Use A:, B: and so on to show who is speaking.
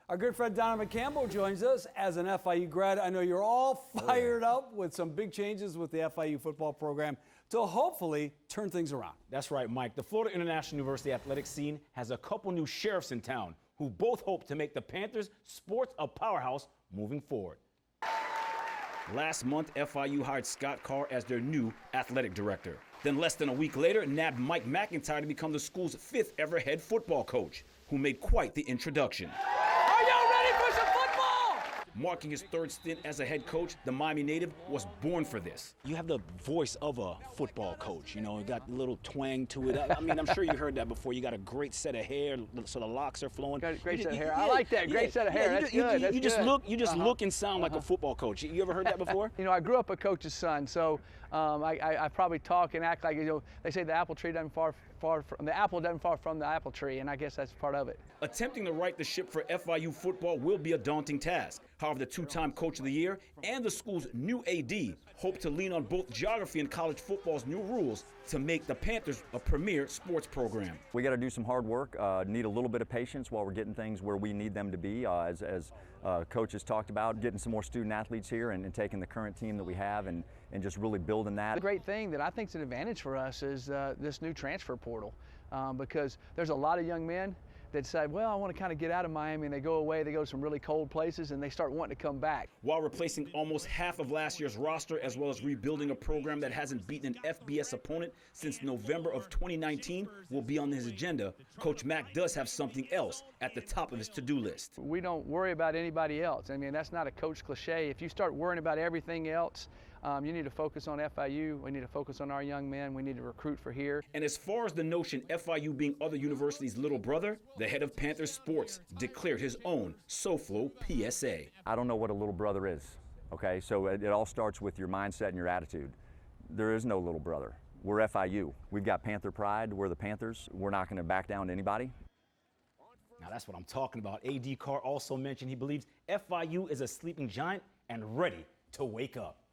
A: Our good friend Donovan Campbell joins us as an FIU grad. I know you're all fired up with some big changes with the FIU football program to hopefully turn things around.
B: That's right, Mike. The Florida International University athletic scene has a couple new sheriffs in town who both hope to make the Panthers sports a powerhouse moving forward. Last month, FIU hired Scott Carr as their new athletic director. Then less than a week later, nabbed Mike MacIntyre to become the school's 5th ever head football coach, who made quite the introduction.
A: Are y'all ready for some football?
B: Marking his 3rd stint as a head coach, the Miami native was born for this.
C: You have the voice of a football coach, you know, you got a little twang to it. I mean, I'm sure you heard that before. You got a great set of hair, so the locks are flowing.
D: Got a great set of hair. I like that. Great set of hair. That's good.
C: You just look and sound like a football coach. You ever heard that before?
D: You know, I grew up a coach's son, so I probably talk and act like, you know, they say the apple doesn't fall from the apple tree, and I guess that's part of it.
B: Attempting to right the ship for FIU football will be a daunting task. However, the 2-time Coach of the Year and the school's new AD hope to lean on both geography and college football's new rules to make the Panthers a premier sports program.
E: We got to do some hard work, need a little bit of patience while we're getting things where we need them to be, as Coach has talked about, getting some more student athletes here and taking the current team that we have and just really building that.
D: The great thing that I think is an advantage for us is this new transfer portal, because there's a lot of young men that say, well, I want to kind of get out of Miami, and they go away, they go to some really cold places, and they start wanting to come back.
B: While replacing almost half of last year's roster, as well as rebuilding a program that hasn't beaten an FBS opponent since November of 2019 will be on his agenda, Coach Mack does have something else at the top of his to-do list.
D: We don't worry about anybody else. I mean, that's not a coach cliche. If you start worrying about everything else, you need to focus on FIU. We need to focus on our young men. We need to recruit for here.
B: And as far as the notion FIU being other universities' little brother, the head of Panthers sports declared his own SoFlo PSA.
E: I don't know what a little brother is, okay? So it all starts with your mindset and your attitude. There is no little brother. We're FIU. We've got Panther pride. We're the Panthers. We're not going to back down to anybody.
B: Now that's what I'm talking about. AD Carr also mentioned he believes FIU is a sleeping giant and ready to wake up.